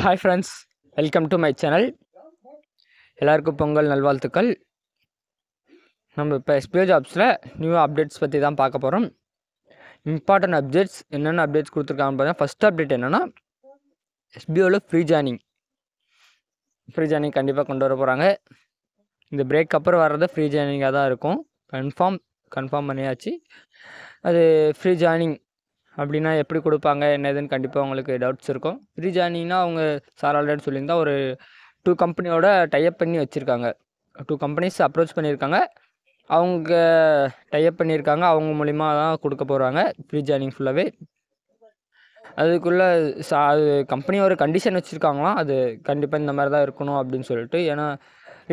Hi friends, welcome to my channel. எல்லாருக்கும் பொங்கல் நல்வாழ்த்துக்கள். நம்ம இப்போ எஸ்பிஓ ஜாப்ஸில் நியூ அப்டேட்ஸ் பற்றி தான் பார்க்க போகிறோம். இம்பார்ட்டன்ட் அப்டேட்ஸ் என்னென்ன அப்டேட்ஸ் கொடுத்துருக்காங்கன்னு பார்த்தீங்கன்னா, ஃபஸ்ட் அப்டேட் என்னென்னா எஸ்பிஓவில் ஃப்ரீ ஜாயினிங் கண்டிப்பாக கொண்டு வர போகிறாங்க. இந்த பிரேக் அப்புறம் வர்றது ஃப்ரீ ஜாயினிங்காக தான் இருக்கும். கன்ஃபார்ம் பண்ணியாச்சு. அது ஃப்ரீ ஜாயினிங் அப்படின்னா எப்படி கொடுப்பாங்க என்னதுன்னு கண்டிப்பாக உங்களுக்கு டவுட்ஸ் இருக்கும். ஃப்ரீ ஜாயினிங்னா அவங்க சார் ஆல்ரெடி சொல்லியிருந்தா ஒரு 2 கம்பெனியோட டைப் பண்ணி வச்சுருக்காங்க. 2 கம்பெனிஸ் அப்ரோச் பண்ணியிருக்காங்க. அவங்க டைப் பண்ணியிருக்காங்க. அவங்க மூலிமா தான் கொடுக்க போகிறாங்க ஃப்ரீ ஜாயினிங் ஃபுல்லாகவே. அதுக்குள்ளே அது கம்பெனி ஒரு கண்டிஷன் வச்சுருக்காங்களாம். அது கண்டிப்பாக இந்த மாதிரி தான் இருக்கணும் அப்படின்னு சொல்லிட்டு. ஏன்னா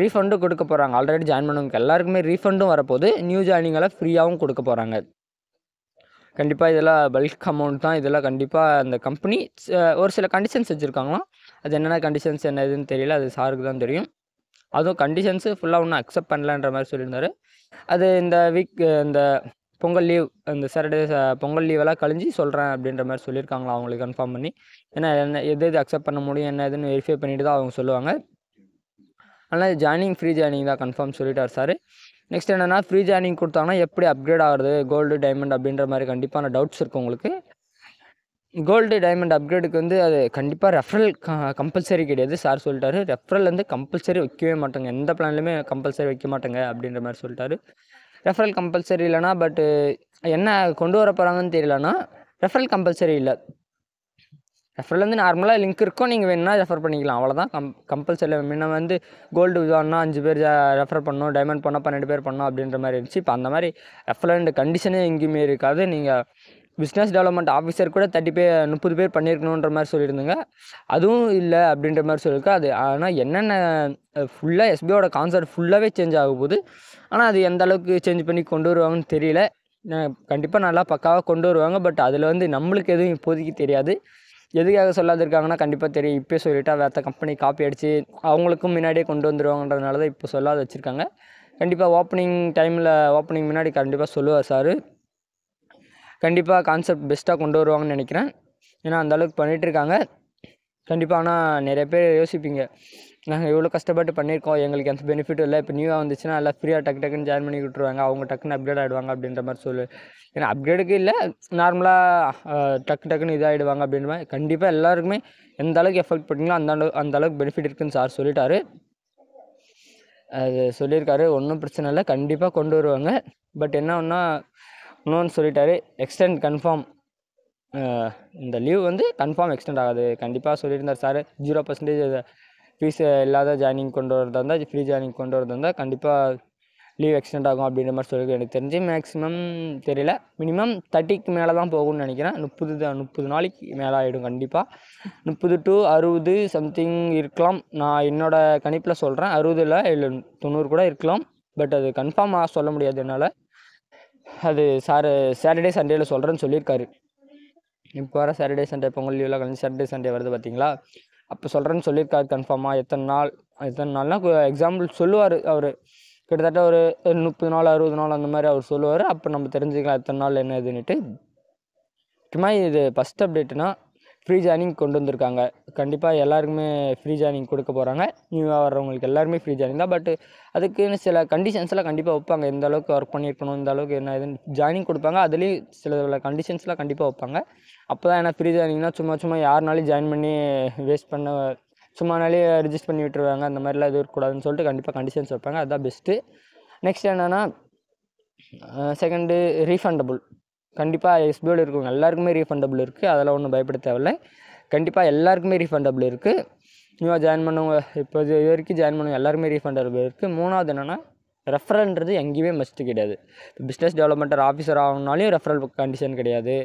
ரீஃபண்டும் கொடுக்க போகிறாங்க. ஆல்ரெடி ஜாயின் பண்ணவங்க எல்லாருக்குமே ரீஃபண்டும் வரப்போகுது. நியூ ஜாயினிங்கெல்லாம் ஃப்ரீயாகவும் கொடுக்க போகிறாங்க. கண்டிப்பாக இதெல்லாம் பல்க் அமௌண்ட் தான். இதெல்லாம் கண்டிப்பாக அந்த கம்பெனி ஒரு சில கண்டிஷன்ஸ் வச்சுருக்காங்களாம். அது என்னென்ன கண்டிஷன்ஸ் என்ன இதுன்னு தெரியல. அது சாருக்கு தான் தெரியும். அதுவும் கண்டிஷன்ஸு ஃபுல்லாக ஒன்றும் அக்செப்ட் பண்ணலன்ற மாதிரி சொல்லியிருந்தார். அது இந்த வீக் இந்த பொங்கல் லீவ் இந்த சாட்டர்டே பொங்கல் லீவெல்லாம் கழிஞ்சு சொல்கிறேன் அப்படின்ற மாதிரி சொல்லியிருக்காங்களா அவங்களுக்கு கன்ஃபார்ம் பண்ணி. ஏன்னா என்ன எது அக்செப்ட் பண்ண முடியும் என்ன இதுன்னு வெரிஃபை பண்ணிவிட்டு தான் அவங்க சொல்லுவாங்க. அதனால் ஃப்ரீ ஜாயினிங் தான் கன்ஃபார்ம் சொல்லிட்டார் சார். நெக்ஸ்ட் என்னென்னா ஃப்ரீ ஜாயினிங் கொடுத்தாங்கன்னா எப்படி அப்கிரேட் ஆகிறது கோல்டு டைமண்ட் அப்படின்ற மாதிரி கண்டிப்பான டவுட்ஸ் இருக்கும் உங்களுக்கு. கோல்டு டைமண்ட் அப்கிரேடுக்கு வந்து அது கண்டிப்பாக ரெஃபரல் கம்பல்சரி கிடையாது. சார் சொல்லிட்டாரு. ரெஃபரல் வந்து கம்பல்சரி வைக்கவே மாட்டேங்க. எந்த பிளான்லையுமே கம்பல்சரி வைக்க மாட்டேங்க அப்படின்ற மாதிரி சொல்லிட்டாரு. ரெஃபரல் கம்பல்சரி இல்லைனா பட்டு என்ன கொண்டு வர போகிறாங்கன்னு தெரியலனா ரெஃபரல் கம்பல்சரி இல்லை. ரெஃபரல் வந்து நார்மலாக லிங்க் இருக்கும். நீங்கள் வேணுன்னா ரெஃபர் பண்ணிக்கலாம். அவ்வளோதான். கம்பல்சரி முன்ன வந்து கோல்டு வாங்கினா 5 பேர் ரெஃபர் பண்ணணும், டைமண்ட் பண்ணால் 12 பேர் பண்ணணும் அப்படின்ற மாதிரி இருந்துச்சு. இப்போ அந்த மாதிரி ரெஃபரண்ட் கண்டிஷனே எங்கேயுமே இருக்காது. நீங்கள் பிஸ்னஸ் டெவலப்மெண்ட் ஆஃபீஸர் கூட 30 பேர் பண்ணியிருக்கணுன்ற மாதிரி சொல்லியிருந்தீங்க. அதுவும் இல்லை அப்படின்ற மாதிரி சொல்லியிருக்கா. அது ஆனால் என்னென்ன ஃபுல்லாக எஸ்பிஓட கான்செப்ட் ஃபுல்லாகவே சேஞ்ச் ஆக போகுது. ஆனால் அது எந்த அளவுக்கு சேஞ்ச் பண்ணி கொண்டு வருவாங்கன்னு தெரியல. கண்டிப்பாக நல்லா பக்காவாக கொண்டு வருவாங்க. பட் அதில் வந்து நம்மளுக்கு எதுவும் இப்போதைக்கு தெரியாது. எதுக்காக சொல்லாதிருக்காங்கன்னா கண்டிப்பாக தெரியும். இப்போயே சொல்லிட்டா வேறு கம்பெனி காப்பி அடித்து அவங்களுக்கும் முன்னாடியே கொண்டு வந்துடுவாங்கன்றதுனால தான் இப்போ சொல்லாத வச்சுருக்காங்க. கண்டிப்பாக ஓப்பனிங் முன்னாடி கண்டிப்பாக சொல்லுவார் சார். கண்டிப்பாக கான்செப்ட் பெஸ்ட்டாக கொண்டு வருவாங்கன்னு நினைக்கிறேன். ஏன்னா அந்தளவுக்கு பண்ணிகிட்ருக்காங்க. கண்டிப்பாக ஆனால் நிறைய பேர் யோசிப்பீங்க, நாங்கள் எவ்வளோ கஷ்டப்பட்டு பண்ணியிருக்கோம், எங்களுக்கு எந்த பெனிஃபிட்டும் இல்லை, இப்போ நியூவாக வந்துச்சுன்னா எல்லாம் ஃப்ரீயாக டக்குன்னு ஜாயின் பண்ணி விட்டுருவாங்க, அவங்க டக்குன்னு அப்கிரேட் ஆகிடுவாங்க அப்படின்ற மாதிரி ஏன்னா அப்கிரேடுக்கு இல்லை, நார்மலாக டக்குன்னு இதாகிடுவாங்க அப்படின்ற மாதிரி. கண்டிப்பாக எல்லாருக்குமே எந்த அளவுக்கு எஃபெக்ட் பண்ணிங்களோ அந்த அளவுக்கு பெனிஃபிட் இருக்குதுன்னு சார் சொல்லிட்டாரு. அது சொல்லியிருக்காரு. ஒன்றும் பிரச்சனை இல்லை, கண்டிப்பாக கொண்டு வருவாங்க. பட் என்ன ஒன்றா இன்னொன்று சொல்லிட்டாரு, எக்ஸ்டெண்ட் கன்ஃபார்ம். இந்த லீவ் வந்து கன்ஃபார்ம் எக்ஸ்டெண்ட் ஆகாது கண்டிப்பாக சொல்லியிருந்தார் சார். 0% ஃபீஸ் இல்லாத ஜாயினிங் கொண்டு வரதா இருந்தால், ஃப்ரீ ஜாயினிங் கொண்டு வரதா இருந்தால் கண்டிப்பாக லீவ் எக்ஸ்டெண்ட் ஆகும் அப்படின்ற மாதிரி சொல்லி எனக்கு தெரிஞ்சு மேக்ஸிமம் தெரியல, மினிமம் 30க்கு மேலே தான் போகும்னு நினைக்கிறேன். 30 நாளைக்கு மேலே ஆகிடும் கண்டிப்பாக. 30 to 60 சம்திங் இருக்கலாம். நான் என்னோடய கணிப்பில் சொல்கிறேன். 60 இல்லை 90 கூட இருக்கலாம். பட் அது கன்ஃபார்மாக சொல்ல முடியாது என்னால். அது சாட்டர்டே சண்டேயில் சொல்கிறேன்னு சொல்லியிருக்காரு. இப்போ வர சாட்டர்டே சண்டே பொங்கல் லீவ்லாம் கழிஞ்சு சாட்டர்டே சண்டே வருது பார்த்தீங்களா, அப்போ சொல்கிறேன்னு சொல்லியிருக்காரு. கன்ஃபார்மாக எத்தனை நாள்னால் எக்ஸாம்பிள் சொல்லுவார் அவர். கிட்டத்தட்ட ஒரு 30 நாள் 60 நாள் அந்த மாதிரி அவர் சொல்லுவார். அப்போ நம்ம தெரிஞ்சுக்கலாம் எத்தனை நாள் என்ன இதுன்னுட்டு. முக்கியமாக இது ஃபஸ்ட் அப்டேட்னா ஃப்ரீ ஜாயினிங் கொண்டு வந்திருக்காங்க. கண்டிப்பாக எல்லாருக்குமே ஃப்ரீ ஜாயினிங் கொடுக்க போகிறாங்க. நியூவாக வர்றவங்களுக்கு எல்லாருமே ஃப்ரீ ஜாயினிங் தான். பட் அதுக்குன்னு சில கண்டிஷன்ஸ்லாம் கண்டிப்பாக வைப்பாங்க. எந்த அளவுக்கு ஒர்க் பண்ணியிருக்கணும், இந்த அளவுக்கு என்ன இதுன்னு ஜாயினிங் கொடுப்பாங்க. அதுலேயும் சில கண்டிஷன்ஸ்லாம் கண்டிப்பாக வைப்பாங்க. அப்போ தான் ஏன்னா ஃப்ரீ ஜாயினிங்னா சும்மா யாருனாலையும் ஜாயின் பண்ணி வேஸ்ட் பண்ண சும்மானாலே ரிஜிஸ்டர் பண்ணி விட்டுருவாங்க. அந்த மாதிரிலாம் எதுவும் இருக்கக்கூடாதுன்னு சொல்லிட்டு கண்டிப்பாக கண்டிஷன்ஸ் வைப்பாங்க. அதுதான் பெஸ்ட்டு. நெக்ஸ்ட் என்னென்னா செகண்டு ரீஃபண்டபுள். கண்டிப்பாக எஸ்பிஓவில் இருக்கவங்க எல்லாருக்குமே ரீஃபண்டபுள் இருக்குது. அதெல்லாம் ஒன்றும் பயப்பட தேவையில்லை. கண்டிப்பாக எல்லாருக்குமே ரீஃபண்டபுள் இருக்குது. நியூவாக ஜாயின் பண்ணவங்க இப்போ இது வரைக்கும் ஜாயின் பண்ணவங்க எல்லாருமே ரீஃபண்டபுள் இருக்குது. மூணாவது என்னென்னா ரெஃபரல்ன்றது எங்கேயுமே மஸ்ட்டு கிடையாது. இப்போ பிஸ்னஸ் டெவலப்மெண்ட் ஆஃபீஸர் ஆகணுனாலையும் ரெஃபரல் கண்டிஷன் கிடையாது.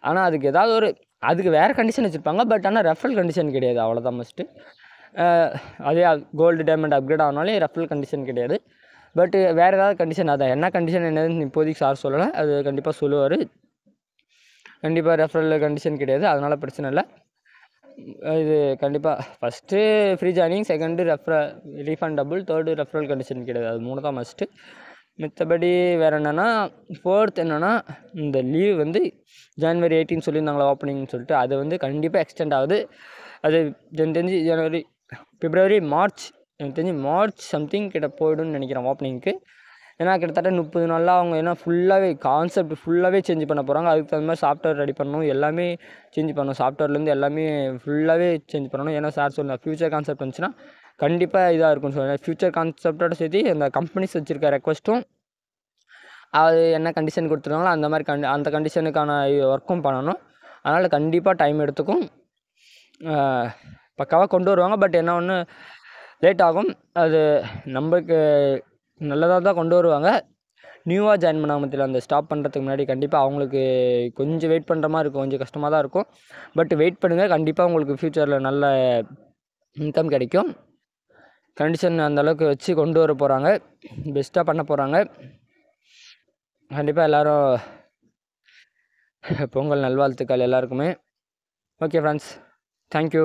ஆனால் அதுக்கு ஏதாவது அதுக்கு வேறு கண்டிஷன் வச்சுருப்பாங்க. பட் ஆனால் ரெஃபரல் கண்டிஷன் கிடையாது. அவ்வளோதான் மஸ்ட்டு. அதே கோல்டு டைமண்ட் அப்கிரேட் ஆனாலே ரெஃபரல் கண்டிஷன் கிடையாது. பட்டு வேறு ஏதாவது கண்டிஷன், அதான் என்ன கண்டிஷன் என்னதுன்னு இப்போதைக்கு சார் சொல்லலை. அது கண்டிப்பாக சொல்லுவார். கண்டிப்பாக ரெஃபரல் கண்டிஷன் கிடையாது, அதனால் பிரச்சனை இல்லை. இது கண்டிப்பாக first free joining, second refundable, third referral condition கிடையாது. அது 3 தான் மஸ்ட்டு. மித்தபடி வேறு என்னென்னா ஃபோர்த் என்னென்னா இந்த லீவ் வந்து January 18 சொல்லியிருந்தாங்களா ஓப்பனிங்னு சொல்லிட்டு, அது வந்து கண்டிப்பாக எக்ஸ்டெண்ட் ஆகுது. அது எனக்கு தெரிஞ்சு ஜனவரி, பிப்ரவரி, மார்ச், எனக்கு தெரிஞ்சு மார்ச் சம்திங் கிட்ட போய்டும்னு நினைக்கிறேன் ஓப்பனிங்க்கு. ஏன்னா கிட்டத்தட்ட 30 நாளில் அவங்க ஏன்னா ஃபுல்லாகவே கான்செப்ட் ஃபுல்லாகவே சேஞ்ச் பண்ண போகிறாங்க. அதுக்கு தகுந்த மாதிரி சாஃப்ட்வேர் ரெடி பண்ணணும், எல்லாமே சேஞ்ச் பண்ணணும். சாஃப்ட்வேர்லேருந்து எல்லாமே ஃபுல்லாகவே சேஞ்ச் பண்ணணும். ஏன்னா சார் சொன்னார் ஃப்யூச்சர் கான்செப்ட் வந்துச்சுன்னா கண்டிப்பாக இதாக இருக்கும்னு சொன்னார். ஃப்யூச்சர் கான்செப்டோட சேர்த்து அந்த கம்பெனிஸ் வச்சுருக்க ரெக்வஸ்ட்டும் அது என்ன கண்டிஷன் கொடுத்துருக்காங்களோ அந்த மாதிரி அந்த கண்டிஷனுக்கான ஒர்க்கும் பண்ணணும். அதனால் கண்டிப்பாக டைம் எடுத்துக்கும். பக்காவாக கொண்டு வருவாங்க. பட் என்ன ஒன்று லேட் ஆகும். அது நம்மளுக்கு நல்லதாக தான் கொண்டு வருவாங்க. நியூவாக ஜாயின் பண்ணாங்க மத்தியில் அந்த ஸ்டாப் பண்ணுறதுக்கு முன்னாடி கண்டிப்பாக அவங்களுக்கு கொஞ்சம் வெயிட் பண்ணுற மாதிரி இருக்கும், கொஞ்சம் கஷ்டமாக தான் இருக்கும். பட் வெயிட் பண்ணுங்கள், கண்டிப்பாக உங்களுக்கு ஃப்யூச்சரில் நல்ல இன்கம் கிடைக்கும். கண்டிஷன் அந்தளவுக்கு வச்சு கொண்டு வர போகிறாங்க, பெஸ்ட்டாக பண்ண போகிறாங்க. கண்டிப்பாக எல்லோரும் பொங்கல் நல்வாழ்த்துக்கள் எல்லாருக்குமே. Okay friends, thank you.